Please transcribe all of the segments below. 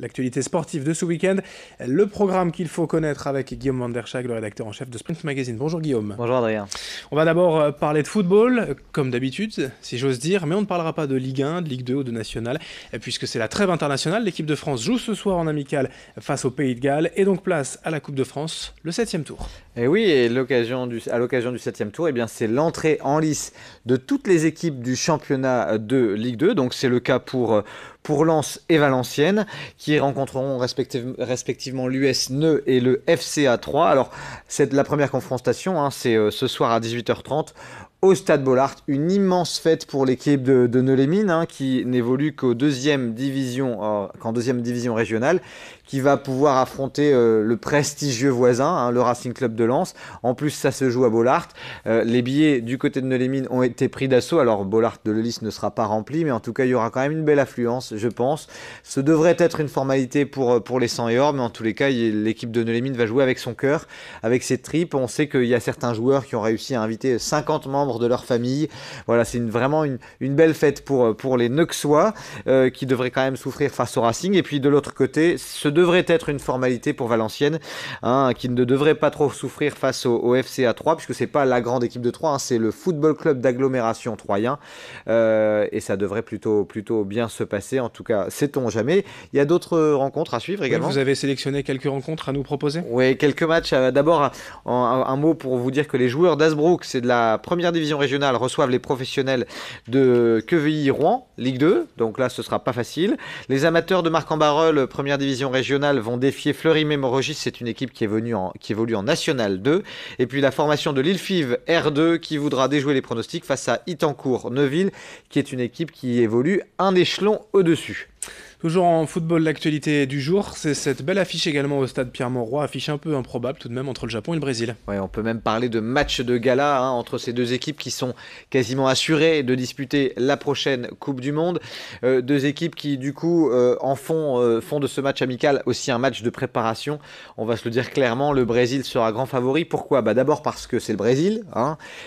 L'actualité sportive de ce week-end, le programme qu'il faut connaître avec Guillaume Van der Schaag, le rédacteur en chef de Sprint Magazine. Bonjour Guillaume. Bonjour Adrien. On va d'abord parler de football, comme d'habitude, si j'ose dire, mais on ne parlera pas de Ligue 1, de Ligue 2 ou de National, puisque c'est la trêve internationale. L'équipe de France joue ce soir en amical face au Pays de Galles, et donc place à la Coupe de France, le 7e tour. Et oui, et à l'occasion du 7e tour, c'est l'entrée en lice de toutes les équipes du championnat de Ligue 2. Donc c'est le cas pour Lens et Valenciennes, qui rencontreront respectivement l'US Neu et le FCA 3. Alors, c'est la première confrontation, c'est ce soir à 18h30 au Stade Bollaert. Une immense fête pour l'équipe de Neu-les-Mines, qui n'évolue qu'en deuxième division régionale, qui va pouvoir affronter le prestigieux voisin, le Racing Club de Lens. En plus, ça se joue à Bollaert. Les billets du côté de Neu-les-Mines ont été pris d'assaut. Alors, Bollaert de Lellis ne sera pas rempli, mais en tout cas, il y aura quand même une belle affluence, je pense. Ce devrait être une formalité pour les 100 et or, mais en tous les cas, l'équipe de Neu-les-Mines va jouer avec son cœur, avec ses tripes. On sait qu'il y a certains joueurs qui ont réussi à inviter 50 membres de leur famille. Voilà, c'est vraiment une belle fête pour les Neuxois, qui devraient quand même souffrir face au Racing. Et puis, de l'autre côté, ce devrait être une formalité pour Valenciennes, qui ne devrait pas trop souffrir face au FCA 3, puisque c'est pas la grande équipe de Troyes, c'est le football club d'agglomération troyen, et ça devrait plutôt bien se passer. En tout cas, sait-on jamais. Il y a d'autres rencontres à suivre également. Oui, vous avez sélectionné quelques rencontres à nous proposer ? Oui, quelques matchs. D'abord, un mot pour vous dire que les joueurs d'Asbrook, c'est de la première division régionale, reçoivent les professionnels de Quevilly-Rouen, Ligue 2. Donc là, ce sera pas facile. Les amateurs de Marc-en-Barœul, première division régionale, vont défier Fleury-Mérogis. C'est une équipe qui évolue en National 2. Et puis la formation de Lille-Fives R2 qui voudra déjouer les pronostics face à Itancourt-Neuville, qui est une équipe qui évolue un échelon au-dessus. Toujours en football, l'actualité du jour, c'est cette belle affiche également au stade Pierre-Mauroy, affiche un peu improbable tout de même entre le Japon et le Brésil. Ouais, on peut même parler de match de gala entre ces deux équipes qui sont quasiment assurées de disputer la prochaine Coupe du Monde. Deux équipes qui du coup font de ce match amical aussi un match de préparation. On va se le dire clairement, le Brésil sera grand favori. Pourquoi ? D'abord parce que c'est le Brésil,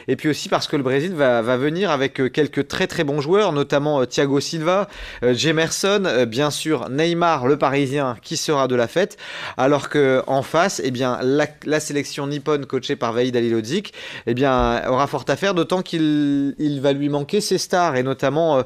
et puis aussi parce que le Brésil va venir avec quelques très très bons joueurs, notamment Thiago Silva, Gemerson, bien sûr Neymar, le Parisien, qui sera de la fête, alors qu'en face, la sélection nippone coachée par Vaïd Halilhodžić, aura fort à faire, d'autant qu'il va lui manquer ses stars, et notamment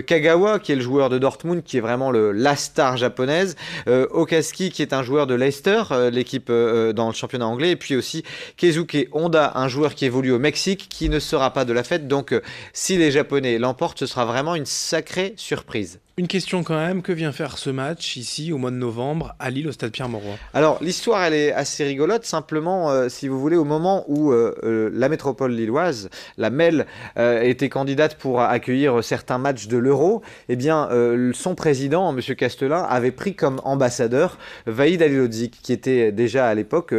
Kagawa, qui est le joueur de Dortmund, qui est vraiment la star japonaise, Okaski, qui est un joueur de Leicester, l'équipe dans le championnat anglais, et puis aussi Keisuke Honda, un joueur qui évolue au Mexique, qui ne sera pas de la fête. Donc si les Japonais l'emportent, ce sera vraiment une sacrée surprise. Une question quand même, que vient faire ce match ici au mois de novembre à Lille au stade Pierre-Mauroy ? Alors l'histoire elle est assez rigolote, simplement si vous voulez, au moment où la métropole lilloise, la MEL, était candidate pour accueillir certains matchs de l'Euro, son président, M. Castelin, avait pris comme ambassadeur Vaïd Halilhodžić, qui était déjà à l'époque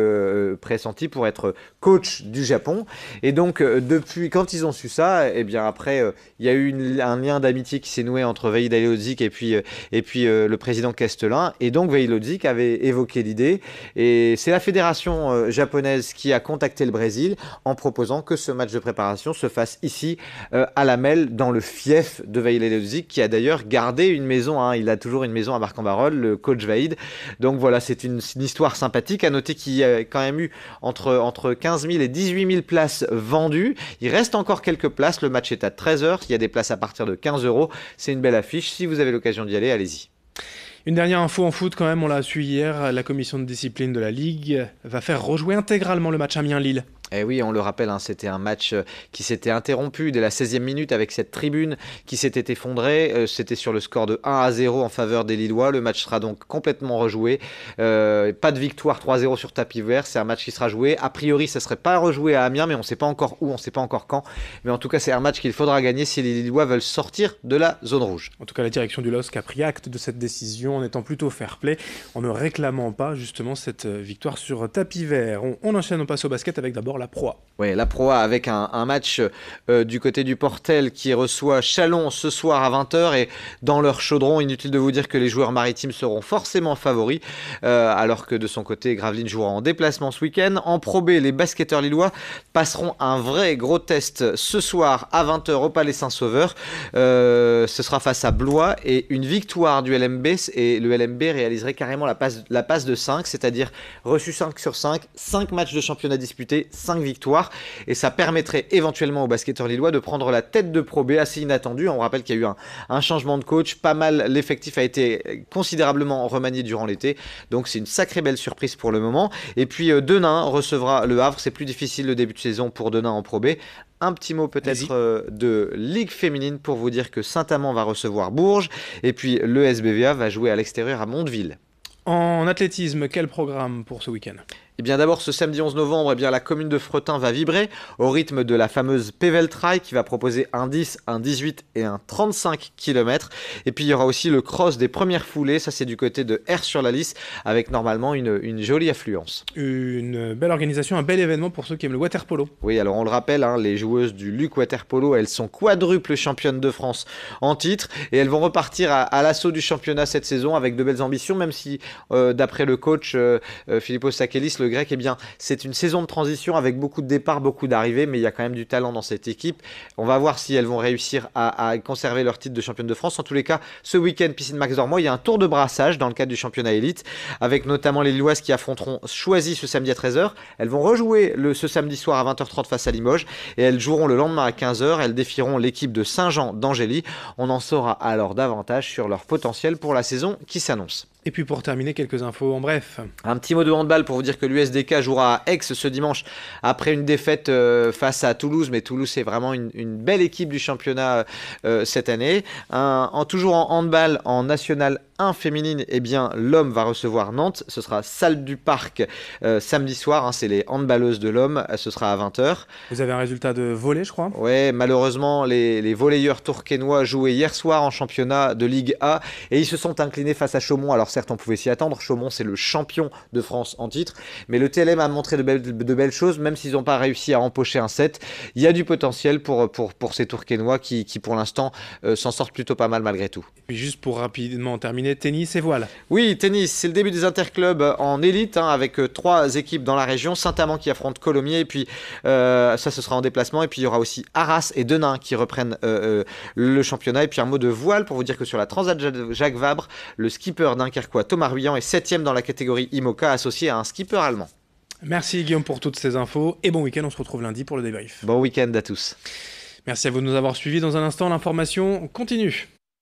pressenti pour être coach du Japon. Et donc depuis, quand ils ont su ça, après il y a eu un lien d'amitié qui s'est noué entre Vaïd Halilhodžić et puis le président Castelin, et donc Vaïd Halilhodžić avait évoqué l'idée, et c'est la fédération japonaise qui a contacté le Brésil en proposant que ce match de préparation se fasse ici à la MEL, dans le fief de Vaïd Halilhodžić, qui a d'ailleurs gardé une maison, il a toujours une maison à Marc-en-Barœul, le coach Vaïd. Donc voilà, c'est une histoire sympathique. À noter qu'il y a quand même eu entre 15 000 et 18 000 places vendues. Il reste encore quelques places, le match est à 13h, il y a des places à partir de 15 €. C'est une belle affiche, si vous avez l'occasion d'y aller, allez-y. Une dernière info en foot quand même, on l'a su hier, la commission de discipline de la Ligue va faire rejouer intégralement le match Amiens-Lille. Eh oui, on le rappelle, c'était un match qui s'était interrompu dès la 16e minute avec cette tribune qui s'était effondrée. C'était sur le score de 1-0 en faveur des Lillois. Le match sera donc complètement rejoué. Pas de victoire 3-0 sur tapis vert. C'est un match qui sera joué. A priori, ça ne serait pas rejoué à Amiens, mais on ne sait pas encore où, on ne sait pas encore quand. Mais en tout cas, c'est un match qu'il faudra gagner si les Lillois veulent sortir de la zone rouge. En tout cas, la direction du LOSC a pris acte de cette décision en étant plutôt fair-play, en ne réclamant pas justement cette victoire sur tapis vert. On enchaîne, on passe au basket avec d'abord d'abord la Pro A. Oui, la Pro A avec un match du côté du Portel qui reçoit Chalon ce soir à 20h. Et dans leur chaudron, inutile de vous dire que les joueurs maritimes seront forcément favoris. Alors que de son côté, Gravelines jouera en déplacement ce week-end. En Pro B, les basketteurs lillois passeront un vrai gros test ce soir à 20h au Palais Saint-Sauveur. Ce sera face à Blois et une victoire du LMB. Et le LMB réaliserait carrément la passe de 5, c'est-à-dire reçu 5 sur 5, 5 matchs de championnat disputés, 5 victoires. Et ça permettrait éventuellement aux basketteurs lillois de prendre la tête de Pro B, assez inattendu. On rappelle qu'il y a eu un changement de coach, pas mal, l'effectif a été considérablement remanié durant l'été, donc c'est une sacrée belle surprise pour le moment. Et puis Denain recevra le Havre, c'est plus difficile le début de saison pour Denain en Pro B. Un petit mot peut-être de Ligue féminine pour vous dire que Saint-Amand va recevoir Bourges et puis le SBVA va jouer à l'extérieur à Mondeville. En athlétisme, quel programme pour ce week-end ? Eh bien d'abord ce samedi 11 novembre, eh bien, la commune de Fretin va vibrer au rythme de la fameuse Pével Trail qui va proposer un 10, un 18 et un 35 km. Et puis il y aura aussi le cross des premières foulées, ça c'est du côté de R-sur-la-Lys avec normalement une jolie affluence. Une belle organisation, un bel événement pour ceux qui aiment le water-polo. Oui, alors on le rappelle, les joueuses du Luc Water-Polo, elles sont quadruples championnes de France en titre et elles vont repartir à l'assaut du championnat cette saison avec de belles ambitions, même si d'après le coach Philippos Sakelis, le grec, eh bien, c'est une saison de transition avec beaucoup de départs, beaucoup d'arrivées, mais il y a quand même du talent dans cette équipe. On va voir si elles vont réussir à conserver leur titre de championne de France. En tous les cas, ce week-end, piscine Max Dormoy, il y a un tour de brassage dans le cadre du championnat élite, avec notamment les Lilloises qui affronteront Choisy ce samedi à 13h. Elles vont rejouer ce samedi soir à 20h30 face à Limoges, et elles joueront le lendemain à 15h. Elles défieront l'équipe de Saint-Jean d'Angély. On en saura alors davantage sur leur potentiel pour la saison qui s'annonce. Et puis pour terminer, quelques infos en bref. Un petit mot de handball pour vous dire que l'USDK jouera à Aix ce dimanche après une défaite face à Toulouse. Mais Toulouse c'est vraiment une belle équipe du championnat cette année. Toujours en handball, en National 1 féminine, eh bien l'Homme va recevoir Nantes. Ce sera salle du Parc samedi soir. C'est les handballeuses de l'Homme. Ce sera à 20h. Vous avez un résultat de volley, je crois. Ouais, malheureusement, les volleyeurs tourquenois jouaient hier soir en championnat de Ligue A et ils se sont inclinés face à Chaumont. Alors certes, on pouvait s'y attendre. Chaumont, c'est le champion de France en titre. Mais le TLM a montré de belles choses, même s'ils n'ont pas réussi à empocher un set. Il y a du potentiel pour ces tourquenois qui pour l'instant, s'en sortent plutôt pas mal malgré tout. Et puis juste pour rapidement terminer, tennis et voile. Oui, tennis, c'est le début des interclubs en élite, avec 3 équipes dans la région. Saint-Amand qui affronte Colomiers, et puis ça ce sera en déplacement. Et puis il y aura aussi Arras et Denain qui reprennent le championnat. Et puis un mot de voile pour vous dire que sur la Transat Jacques Vabre, le skipper dunkerquois Thomas Ruyant est 7e dans la catégorie IMOCA, associé à un skipper allemand. Merci Guillaume pour toutes ces infos et bon week-end, on se retrouve lundi pour le débrief. Bon week-end à tous. Merci à vous de nous avoir suivis. Dans un instant, l'information continue.